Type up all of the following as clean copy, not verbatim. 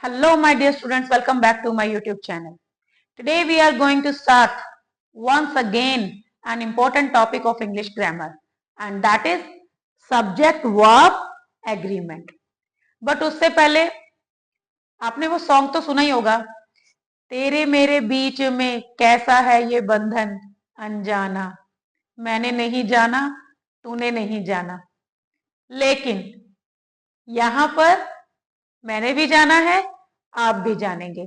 Hello, my dear students. Welcome back to my YouTube channel. Today we are going to start once again an important topic of English grammar, and that is subject verb agreement. But उससे पहले आपने वो song तो सुना ही होगा, तेरे मेरे बीच में कैसा है ये बंधन अनजाना, मैंने नहीं जाना तूने नहीं जाना, लेकिन यहां पर मैंने भी जाना है, आप भी जानेंगे।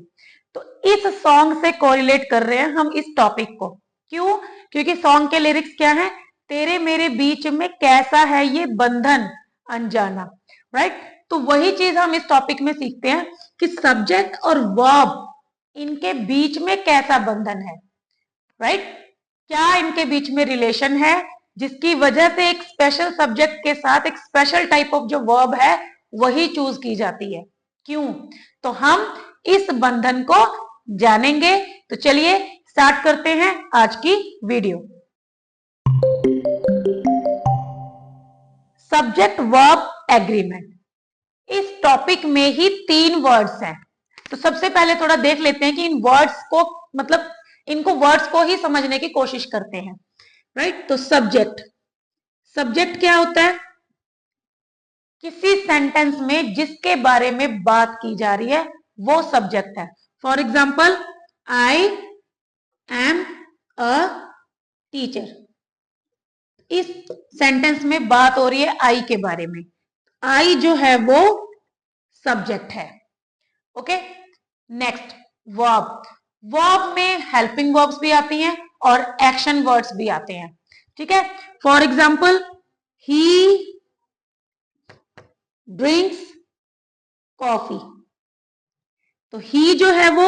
तो इस सॉन्ग से कोरिलेट कर रहे हैं हम इस टॉपिक को। क्यों? क्योंकि सॉन्ग के लिरिक्स क्या है? तेरे मेरे बीच में कैसा है ये बंधन अनजाना, राइट? तो वही चीज हम इस टॉपिक में सीखते हैं कि सब्जेक्ट और वर्ब इनके बीच में कैसा बंधन है, राइट? क्या इनके बीच में रिलेशन है जिसकी वजह से एक स्पेशल सब्जेक्ट के साथ एक स्पेशल टाइप ऑफ जो वर्ब है वही चूज की जाती है। क्यों? तो हम इस बंधन को जानेंगे। तो चलिए स्टार्ट करते हैं आज की वीडियो। सब्जेक्ट वर्ब एग्रीमेंट, इस टॉपिक में ही 3 वर्ड्स हैं। तो सबसे पहले थोड़ा देख लेते हैं कि इन वर्ड्स को मतलब इनको वर्ड्स को ही समझने की कोशिश करते हैं, राइट? तो सब्जेक्ट, सब्जेक्ट क्या होता है? किसी सेंटेंस में जिसके बारे में बात की जा रही है वो सब्जेक्ट है। For example, I am a teacher. इस सेंटेंस में बात हो रही है आई के बारे में। आई जो है वो सब्जेक्ट है। Okay, next verb. वर्ब में हेल्पिंग वर्ब्स भी आती हैं और एक्शन वर्ड्स भी आते हैं, ठीक है? For example, he drinks coffee. तो ही जो है वो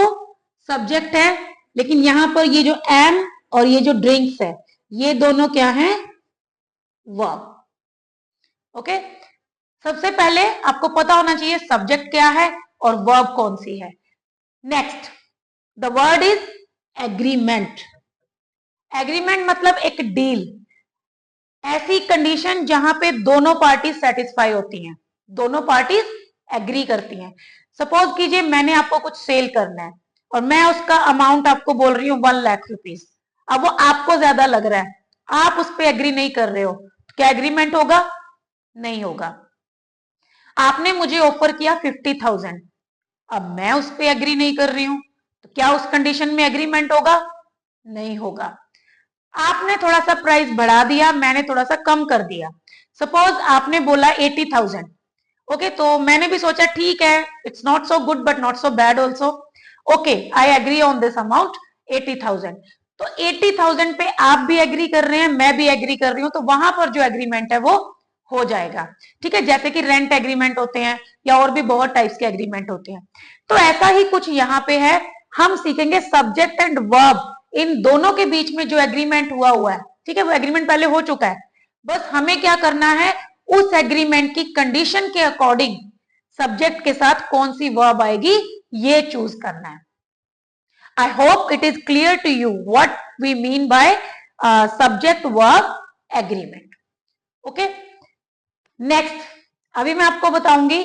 सब्जेक्ट है, लेकिन यहां पर ये जो एम और ये जो ड्रिंक्स है ये दोनों क्या हैं? वर्ब। ओके, सबसे पहले आपको पता होना चाहिए सब्जेक्ट क्या है और वर्ब कौन सी है। Next, the word is agreement. Agreement मतलब एक डील, ऐसी कंडीशन जहां पे दोनों पार्टी सेटिस्फाई होती हैं, दोनों पार्टीज एग्री करती हैं। सपोज कीजिए मैंने आपको कुछ सेल करना है और मैं उसका अमाउंट आपको बोल रही हूँ 1 लाख रुपीज। अब वो आपको ज्यादा लग रहा है, आप उस पर एग्री नहीं कर रहे हो, तो क्या एग्रीमेंट होगा? नहीं होगा। आपने मुझे ऑफर किया 50,000, अब मैं उस पर एग्री नहीं कर रही हूं, तो क्या उस कंडीशन में एग्रीमेंट होगा? नहीं होगा। आपने थोड़ा सा प्राइस बढ़ा दिया, मैंने थोड़ा सा कम कर दिया। सपोज आपने बोला 80,000। ओके, तो मैंने भी सोचा ठीक है, it's not so good but not so bad also. Okay, I agree on this amount 80,000। तो 80,000 पे आप भी एग्री कर रहे हैं, मैं भी एग्री कर रही हूं, तो वहां पर जो एग्रीमेंट है वो हो जाएगा, ठीक है? जैसे कि रेंट एग्रीमेंट होते हैं या और भी बहुत टाइप्स के एग्रीमेंट होते हैं। तो ऐसा ही कुछ यहाँ पे है। हम सीखेंगे सब्जेक्ट एंड वर्ब, इन दोनों के बीच में जो एग्रीमेंट हुआ है, ठीक है? वो एग्रीमेंट पहले हो चुका है, बस हमें क्या करना है, उस एग्रीमेंट की कंडीशन के अकॉर्डिंग सब्जेक्ट के साथ कौन सी वर्ब आएगी ये चूज करना है। I hope it is clear to you what we mean by subject verb agreement. Okay, next, अभी मैं आपको बताऊंगी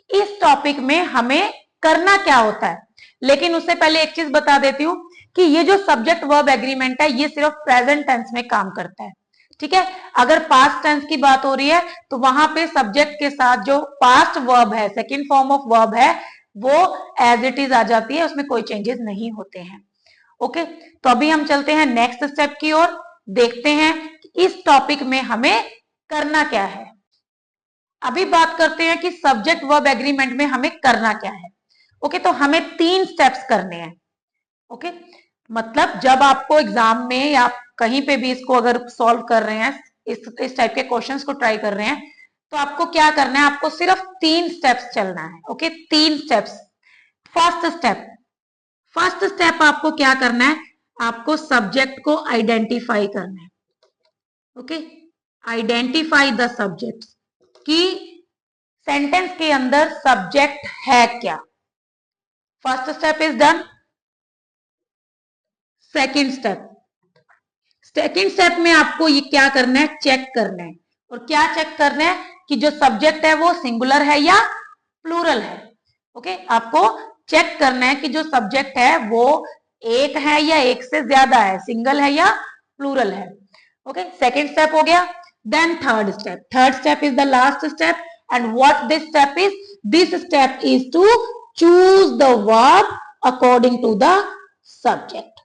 इस टॉपिक में हमें करना क्या होता है, लेकिन उससे पहले एक चीज बता देती हूं कि ये जो सब्जेक्ट वर्ब एग्रीमेंट है ये सिर्फ प्रेजेंट टेंस में काम करता है, ठीक है? अगर पास्ट टेंस की बात हो रही है तो वहां पे सब्जेक्ट के साथ जो पास्ट वर्ब है, सेकंड फॉर्म ऑफ वर्ब है, वो एज इट इज आ जाती है, उसमें कोई चेंजेस नहीं होते हैं। ओके, तो अभी हम चलते हैं नेक्स्ट स्टेप की ओर, देखते हैं कि इस टॉपिक में हमें करना क्या है। अभी बात करते हैं कि सब्जेक्ट वर्ब एग्रीमेंट में हमें करना क्या है। ओके, तो हमें 3 स्टेप्स करने हैं। ओके, मतलब जब आपको एग्जाम में या कहीं पे भी इसको अगर सॉल्व कर रहे हैं, इस टाइप के क्वेश्चंस को ट्राई कर रहे हैं, तो आपको क्या करना है, आपको सिर्फ 3 स्टेप्स चलना है। Okay, 3 steps. फर्स्ट स्टेप आपको क्या करना है, आपको सब्जेक्ट को आइडेंटिफाई करना है। ओके, आइडेंटिफाई द सब्जेक्ट, कि सेंटेंस के अंदर सब्जेक्ट है क्या। First step is done. Second step में आपको ये क्या करना है, चेक करना है। और क्या चेक करना है कि जो सब्जेक्ट है वो सिंगुलर है या प्लूरल है। ओके, आपको चेक करना है कि जो सब्जेक्ट है वो एक है या एक से ज्यादा है, सिंगल है या प्लूरल है। ओके, सेकेंड स्टेप हो गया। Then third step is the last step, and what this step is? This step is to choose the verb according to the subject.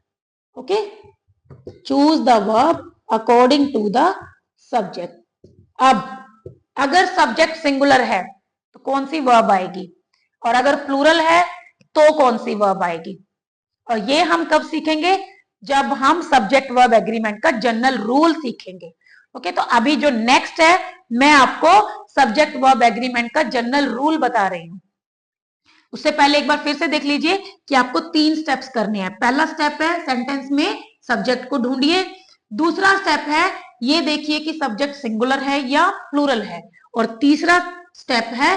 Okay, choose the verb according to the subject. अब अगर subject singular है तो कौन सी verb आएगी, और अगर plural है तो कौन सी वर्ब आएगी। और ये हम कब सीखेंगे? जब हम सब्जेक्ट वर्ब एग्रीमेंट का जनरल रूल सीखेंगे। ओके, तो अभी जो नेक्स्ट है, मैं आपको सब्जेक्ट वर्ब एग्रीमेंट का जनरल रूल बता रही हूं। उससे पहले एक बार फिर से देख लीजिए कि आपको 3 स्टेप्स करने हैं। पहला स्टेप है सेंटेंस में सब्जेक्ट को ढूंढिए। दूसरा स्टेप है ये देखिए कि सब्जेक्ट सिंगुलर है या प्लूरल है। और तीसरा स्टेप है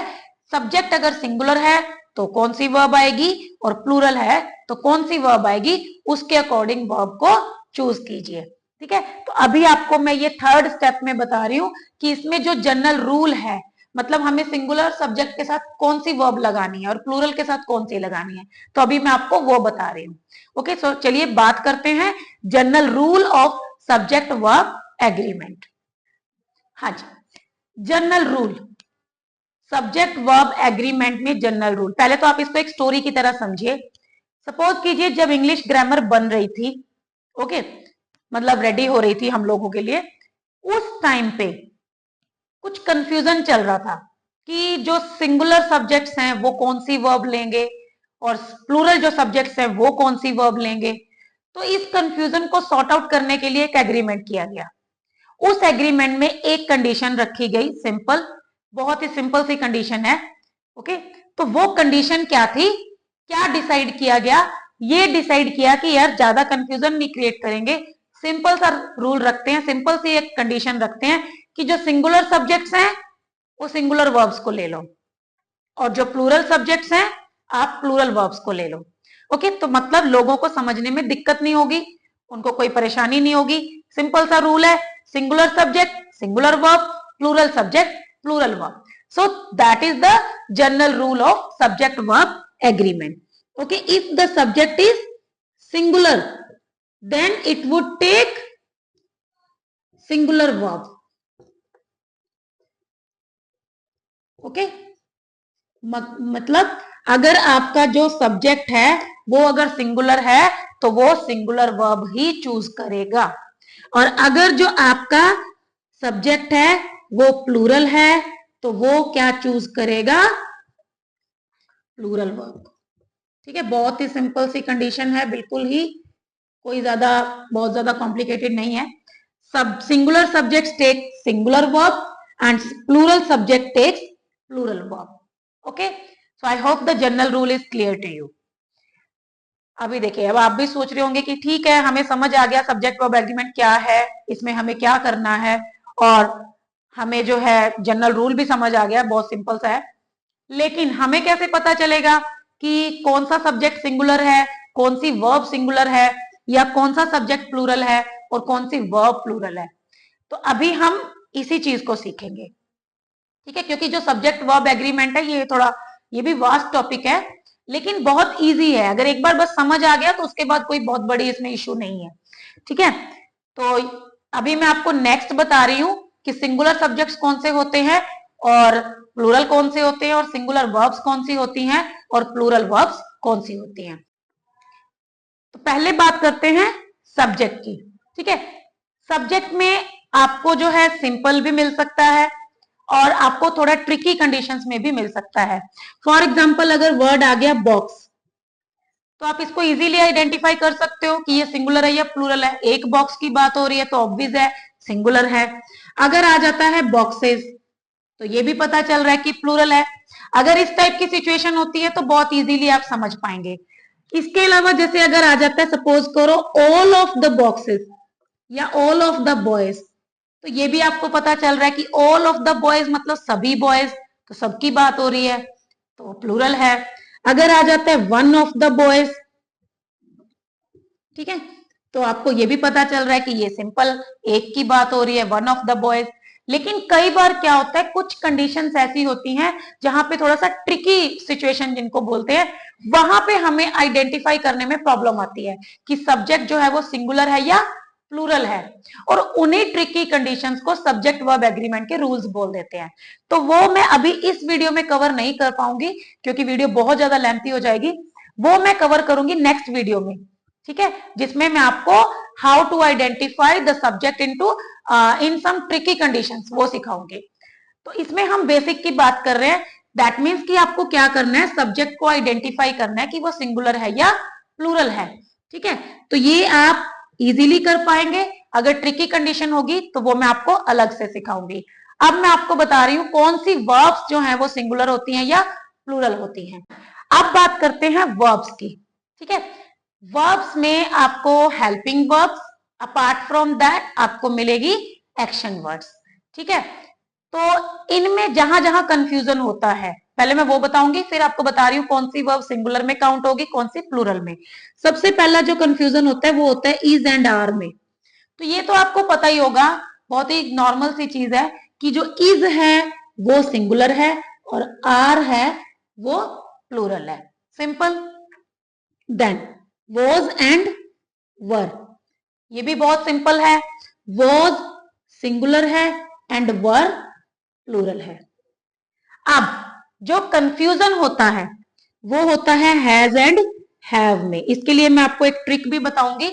सब्जेक्ट अगर सिंगुलर है तो कौन सी वर्ब आएगी, और प्लूरल है तो कौन सी वर्ब आएगी, उसके अकॉर्डिंग वर्ब को चूज कीजिए। ठीक है, तो अभी आपको मैं ये थर्ड स्टेप में बता रही हूं कि इसमें जो जनरल रूल है, मतलब हमें सिंगुलर सब्जेक्ट के साथ कौन सी वर्ब लगानी है और प्लूरल के साथ कौन सी लगानी है, तो अभी मैं आपको वो बता रही हूँ। ओके, सो चलिए बात करते हैं general rule of subject verb agreement. हाँ जी, general rule subject verb agreement में जनरल रूल। पहले तो आप इसको एक स्टोरी की तरह समझिए। सपोज कीजिए जब इंग्लिश ग्रामर बन रही थी, ओके, मतलब रेडी हो रही थी हम लोगों के लिए, उस टाइम पे कुछ कंफ्यूजन चल रहा था कि जो सिंगुलर सब्जेक्ट्स हैं वो कौन सी वर्ब लेंगे और प्लूरल जो सब्जेक्ट्स हैं वो कौन सी वर्ब लेंगे। तो इस कंफ्यूजन को सॉर्ट आउट करने के लिए एक एग्रीमेंट किया गया। उस एग्रीमेंट में एक कंडीशन रखी गई, सिंपल, बहुत ही सिंपल सी कंडीशन है। ओके, तो वो कंडीशन क्या थी, क्या डिसाइड किया गया? ये डिसाइड किया कि यार ज्यादा कंफ्यूजन नहीं क्रिएट करेंगे, सिंपल सा रूल रखते हैं, सिंपल सी एक कंडीशन रखते हैं कि जो सिंगुलर सब्जेक्ट्स हैं वो सिंगुलर वर्ब्स को ले लो, और जो प्लूरल सब्जेक्ट्स हैं आप प्लूरल वर्ब्स को ले लो। ओके, तो मतलब लोगों को समझने में दिक्कत नहीं होगी, उनको कोई परेशानी नहीं होगी। सिंपल सा रूल है, singular subject singular verb, plural subject plural verb. So that is the general rule of subject verb agreement. Okay, if the subject is singular, then it would take singular verb. Okay, मतलब अगर आपका जो subject है वो अगर singular है तो वो सिंगुलर वर्ब ही चूज करेगा, और अगर जो आपका सब्जेक्ट है वो प्लूरल है तो वो क्या चूज करेगा? Plural verb. ठीक है, बहुत ही सिंपल सी कंडीशन है, बिल्कुल ही कोई बहुत ज्यादा कॉम्प्लिकेटेड नहीं है। सब singular subject take singular verb and plural subject takes plural verb. Okay, so I hope the general rule is clear to you. अभी देखिए, अब आप भी सोच रहे होंगे कि ठीक है, हमें समझ आ गया सब्जेक्ट वर्ब एग्रीमेंट क्या है, इसमें हमें क्या करना है, और हमें जो है जनरल रूल भी समझ आ गया, बहुत सिंपल सा है। लेकिन हमें कैसे पता चलेगा कि कौन सा सब्जेक्ट सिंगुलर है, कौन सी वर्ब सिंगुलर है, या कौन सा सब्जेक्ट प्लूरल है और कौन सी वर्ब प्लूरल है? तो अभी हम इसी चीज को सीखेंगे। ठीक है, क्योंकि जो सब्जेक्ट वर्ब एग्रीमेंट है ये भी वास्ट टॉपिक है, लेकिन बहुत इजी है। अगर एक बार बस समझ आ गया तो उसके बाद कोई बहुत बड़ी इसमें इश्यू नहीं है। ठीक है, तो अभी मैं आपको नेक्स्ट बता रही हूं कि सिंगुलर सब्जेक्ट्स कौन से होते हैं और प्लूरल कौन से होते हैं, और सिंगुलर वर्ब्स कौन सी होती हैं और प्लूरल वर्ब्स कौन सी होती हैं। तो पहले बात करते हैं सब्जेक्ट की। ठीक है, सब्जेक्ट में आपको जो है सिंपल भी मिल सकता है और आपको थोड़ा ट्रिकी कंडीशंस में भी मिल सकता है। फॉर एग्जांपल, अगर वर्ड आ गया बॉक्स, तो आप इसको इजीली आइडेंटिफाई कर सकते हो कि ये सिंगुलर है या प्लूरल है। एक बॉक्स की बात हो रही है तो ऑब्वियस है सिंगुलर है। अगर आ जाता है बॉक्सेस तो ये भी पता चल रहा है कि प्लूरल है। अगर इस टाइप की सिचुएशन होती है तो बहुत इजीली आप समझ पाएंगे। इसके अलावा जैसे अगर आ जाता है, सपोज करो, ऑल ऑफ द बॉक्सेस या ऑल ऑफ द बॉयज, तो ये भी आपको पता चल रहा है कि ऑल ऑफ द बॉयज मतलब सभी बॉयज, तो सबकी बात हो रही है तो प्लूरल है। अगर आ जाता है वन ऑफ द बॉयज, ठीक है, तो आपको ये भी पता चल रहा है कि ये सिंपल एक की बात हो रही है, वन ऑफ द बॉयज। लेकिन कई बार क्या होता है, कुछ कंडीशंस ऐसी होती हैं जहां पे थोड़ा सा ट्रिकी सिचुएशन जिनको बोलते हैं, वहां पे हमें आइडेंटिफाई करने में प्रॉब्लम आती है कि सब्जेक्ट जो है वो सिंगुलर है या प्लूरल है, और उन्हीं ट्रिकी कंडीशंस को सब्जेक्ट वर्ब एग्रीमेंट के रूल्स बोल देते हैं। तो वो मैं अभी इस वीडियो में कवर नहीं कर पाऊंगी क्योंकि वीडियो बहुत ज्यादा लेंथी हो जाएगी, वो मैं कवर करूंगी नेक्स्ट वीडियो में, ठीक है, जिसमें मैं आपको how to identify the subject into in some tricky conditions वो सिखाऊंगी। तो इसमें हम बेसिक की बात कर रहे हैं, दैट मीन्स कि आपको क्या करना है, सब्जेक्ट को आइडेंटिफाई करना है कि वो सिंगुलर है या प्लूरल है, ठीक है। तो ये आप इजीली कर पाएंगे, अगर ट्रिकी कंडीशन होगी तो वो मैं आपको अलग से सिखाऊंगी। अब मैं आपको बता रही हूं कौन सी वर्ब्स जो है वो सिंगुलर होती हैं या प्लूरल होती हैं। अब बात करते हैं वर्ब्स की, ठीक है। वर्ब्स में आपको helping verbs, apart from that आपको मिलेगी एक्शन वर्ड्स, ठीक है। तो इनमें जहां जहां कंफ्यूजन होता है पहले मैं वो बताऊंगी, फिर आपको बता रही हूँ कौन सी वर्ब सिंगुलर में काउंट होगी, कौन सी प्लूरल में। सबसे पहला जो कंफ्यूजन होता है वो होता है इज एंड आर में। तो ये तो आपको पता ही होगा, बहुत ही नॉर्मल सी चीज है कि जो इज है वो सिंगुलर है और आर है वो प्लूरल है, सिंपल। देन वॉज एंड वर, ये भी बहुत सिंपल है, वॉज सिंगुलर है एंड वर प्लूरल है। अब जो कंफ्यूजन होता है वो होता है हैज एंड हैव में। इसके लिए मैं आपको एक ट्रिक भी बताऊंगी,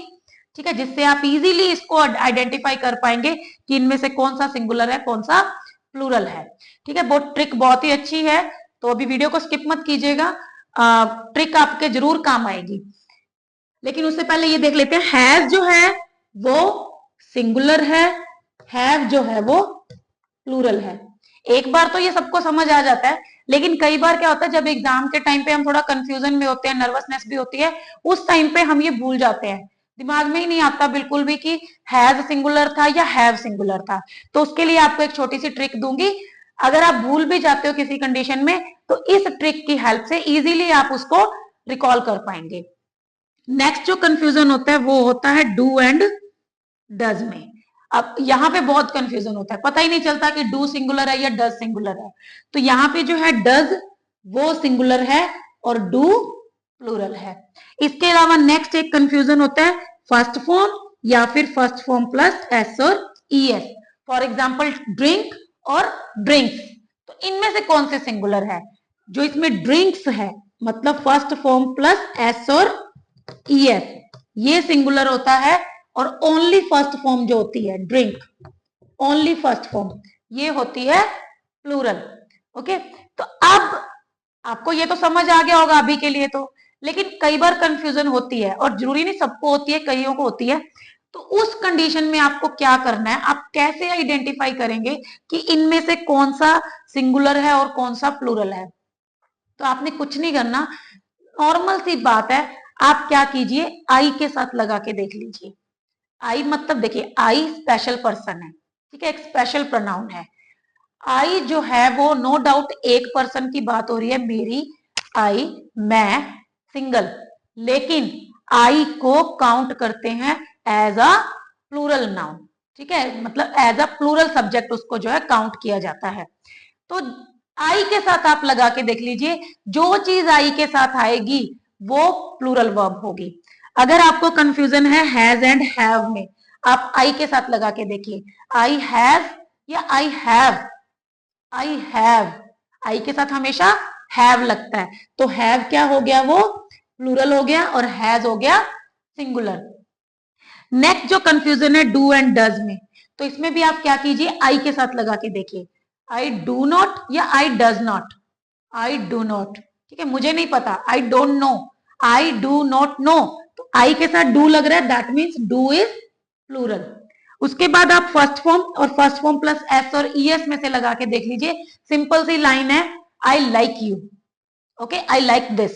ठीक है, जिससे आप इजीली इसको आइडेंटिफाई कर पाएंगे कि इनमें से कौन सा सिंगुलर है कौन सा प्लूरल है, ठीक है। वो ट्रिक बहुत ही अच्छी है, तो अभी वीडियो को स्किप मत कीजिएगा, ट्रिक आपके जरूर काम आएगी। लेकिन उससे पहले ये देख लेते हैं, हैज जो है वो सिंगुलर है, हैव जो है वो प्लूरल है। एक बार तो ये सबको समझ आ जाता है, लेकिन कई बार क्या होता है जब एग्जाम के टाइम पे हम थोड़ा कंफ्यूजन में होते हैं, नर्वसनेस भी होती है, उस टाइम पे हम ये भूल जाते हैं, दिमाग में ही नहीं आता बिल्कुल भी कि हैज सिंगुलर था या हैव सिंगुलर था। तो उसके लिए आपको एक छोटी सी ट्रिक दूंगी, अगर आप भूल भी जाते हो किसी कंडीशन में तो इस ट्रिक की हेल्प से इजीली आप उसको रिकॉल कर पाएंगे। नेक्स्ट जो कंफ्यूजन होता है वो होता है डू एंड डज में। अब यहाँ पे बहुत कंफ्यूजन होता है, पता ही नहीं चलता कि डू सिंगुलर है या डज सिंगुलर है। तो यहाँ पे जो है डज वो सिंगुलर है और डू प्लूरल है। इसके अलावा नेक्स्ट एक कंफ्यूजन होता है फर्स्ट फॉर्म या फिर फर्स्ट फॉर्म प्लस एस और e S. For example drink और ड्रिंक्स, तो इनमें से कौन से सिंगुलर है? जो इसमें ड्रिंक्स है मतलब फर्स्ट फॉर्म प्लस एस और ई एस, ये सिंगुलर होता है, और ओनली फर्स्ट फॉर्म जो होती है ड्रिंक, ओनली फर्स्ट फॉर्म, ये होती है प्लूरल। ओके, तो अब आपको ये तो समझ आ गया होगा अभी के लिए तो, लेकिन कई बार कंफ्यूजन होती है, और जरूरी नहीं सबको होती है, कईयों को होती है। तो उस कंडीशन में आपको क्या करना है, आप कैसे आइडेंटिफाई करेंगे कि इनमें से कौन सा सिंगुलर है और कौन सा प्लूरल है? तो आपने कुछ नहीं करना, नॉर्मल सी बात है, आप क्या कीजिए, आई के साथ लगा के देख लीजिए। आई मतलब देखिए, आई स्पेशल पर्सन है, ठीक है, एक स्पेशल प्रोनाउन है। आई जो है वो नो डाउट एक पर्सन की बात हो रही है, मेरी आई, मैं सिंगल, लेकिन आई को काउंट करते हैं एज अ प्लूरल नाउन, ठीक है, मतलब एज अ प्लूरल सब्जेक्ट उसको जो है काउंट किया जाता है। तो आई के साथ आप लगा के देख लीजिए, जो चीज आई के साथ आएगी वो प्लूरल वर्ब होगी। अगर आपको कंफ्यूजन है हैज एंड हैव में, आप आई के साथ लगा के देखिए, आई हैव या आई हैव, आई हैव, आई के साथ हमेशा हैव लगता है, तो हैव क्या हो गया, वो प्लूरल हो गया, और हैज हो गया सिंगुलर। नेक्स्ट जो कंफ्यूजन है डू एंड डज में, तो इसमें भी आप क्या कीजिए, आई के साथ लगा के देखिए, आई डू नॉट या I does not, I do not, ठीक है, मुझे नहीं पता, I don't know, I do not know, तो आई के साथ डू लग रहा है, that means do is plural. उसके बाद आप फर्स्ट फॉर्म और फर्स्ट फॉर्म प्लस एस और ई एस में से लगा के देख लीजिए, सिंपल सी लाइन है, I like you, okay, I like this,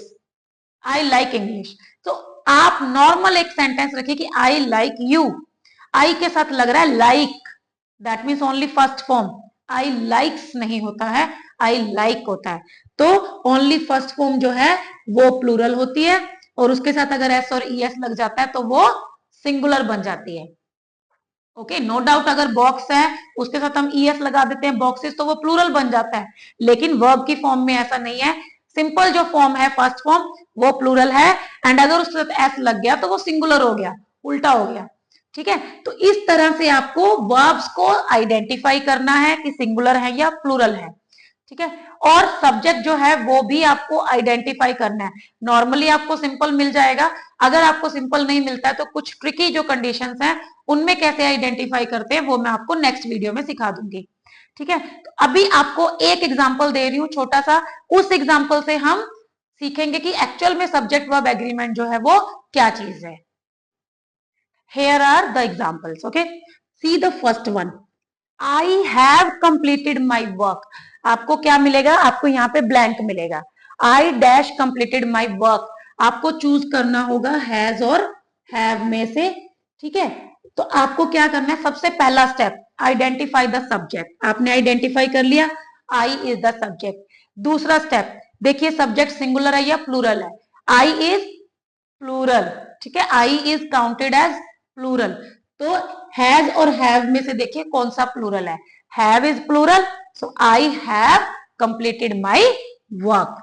I like English. तो आप नॉर्मल एक सेंटेंस रखिए कि आई लाइक यू, आई के साथ लग रहा है like, that means only first form, I likes नहीं होता है, आई लाइक होता है। तो ओनली फर्स्ट फॉर्म जो है वो प्लूरल होती है, और उसके साथ अगर एस और ई एस लग जाता है तो वो सिंगुलर बन जाती है। ओके, नो डाउट अगर बॉक्स है उसके साथ हम ईएस लगा देते हैं बॉक्सेस तो वो प्लूरल बन जाता है, लेकिन वर्ब की फॉर्म में ऐसा नहीं है। सिंपल जो फॉर्म है फर्स्ट फॉर्म वो प्लूरल है, एंड अगर उसके साथ एस लग गया तो वो सिंगुलर हो गया, उल्टा हो गया। ठीक है, तो इस तरह से आपको वर्ब्स को आइडेंटिफाई करना है कि सिंगुलर है या प्लूरल है। ठीक है, और सब्जेक्ट जो है वो भी आपको आइडेंटिफाई करना है। नॉर्मली आपको सिंपल मिल जाएगा, अगर आपको सिंपल नहीं मिलता है तो कुछ ट्रिकी जो कंडीशंस हैं उनमें कैसे आइडेंटिफाई करते हैं वो मैं आपको नेक्स्ट वीडियो में सिखा दूंगी। ठीक है, तो अभी आपको एक एग्जाम्पल दे रही हूं छोटा सा, उस एग्जाम्पल से हम सीखेंगे कि एक्चुअल में सब्जेक्ट वर्ब एग्रीमेंट जो है वो क्या चीज है। Here are the examples. Okay, see the first one. I have completed my work. आपको क्या मिलेगा, आपको यहाँ पे ब्लैंक मिलेगा। I dash completed my work. आपको चूज करना होगा हैज और हैव में से। ठीक है, तो आपको क्या करना है, सबसे पहला स्टेप आइडेंटिफाई द सब्जेक्ट। आपने आइडेंटिफाई कर लिया, आई इज द सब्जेक्ट। दूसरा स्टेप देखिए सब्जेक्ट सिंगुलर है या प्लूरल है। आई इज प्लूरल, ठीक है, I is counted as plural. तो हैज और हैव में से देखिए कौन सा प्लूरल है, have is plural, so I have completed my work.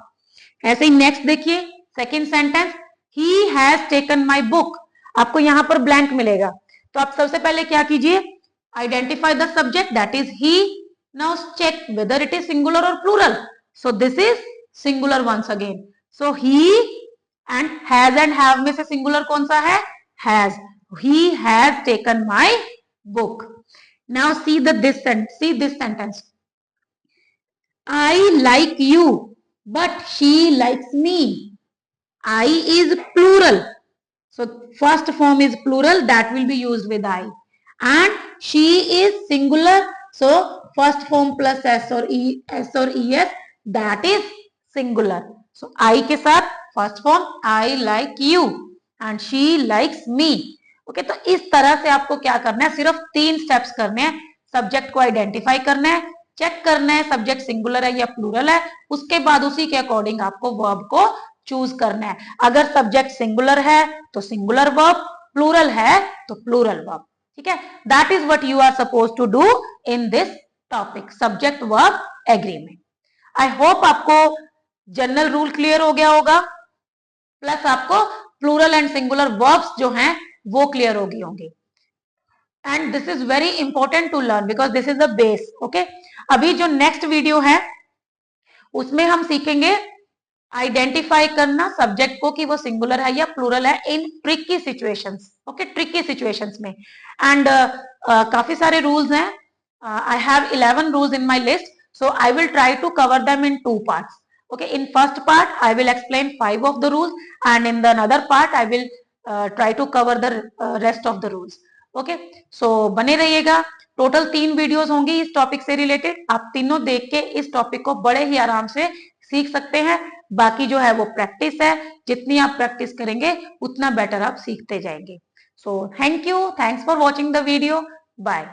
ऐसे ही नेक्स्ट देखिए second sentence, he has taken my book. आपको यहां पर ब्लैंक मिलेगा, तो आप सबसे पहले क्या कीजिए, identify the subject that is he. Now check whether it is singular और plural. So this is singular once again, so he and has and have में से सिंगुलर कौन सा है, has. he has taken my book. Now see this sentence, I like you but she likes me. I is plural, so first form is plural, that will be used with I, and she is singular, so first form plus s or es, that is singular. So I के साथ first form I like you and she likes me. Okay, तो इस तरह से आपको क्या करना है, सिर्फ 3 स्टेप्स करने हैं। सब्जेक्ट को आइडेंटिफाई करना है, चेक करना है सब्जेक्ट सिंगुलर है या प्लूरल है, उसके बाद उसी के अकॉर्डिंग आपको वर्ब को चूज करना है। अगर सब्जेक्ट सिंगुलर है तो सिंगुलर वर्ब, प्लूरल है तो प्लूरल वर्ब। ठीक है, that is what you are suppose to do in this topic, subject verb agreement. I hope आपको जनरल रूल क्लियर हो गया होगा, प्लस आपको प्लूरल एंड सिंगुलर वर्ब्स जो हैं वो क्लियर होगी होंगी। And this is very important to learn because this is the base. Okay, अभी जो नेक्स्ट वीडियो है उसमें हम सीखेंगे आइडेंटिफाई करना सब्जेक्ट को कि वो सिंगुलर है या प्लूरल है in tricky situations. Okay, tricky situations में। एंड काफी सारे रूल्स हैं, I have 11 rules in my list, so I will try to cover them in 2 parts. Okay, in first part I will explain 5 of the rules, and in the another part I will try to cover the rest of the rules. Okay, so बने रहिएगा। Total 3 videos होंगी इस topic से related, आप तीनों देख के इस टॉपिक को बड़े ही आराम से सीख सकते हैं। बाकी जो है वो प्रैक्टिस है, जितनी आप प्रैक्टिस करेंगे उतना बेटर आप सीखते जाएंगे। So thank you, thanks for watching the video, bye.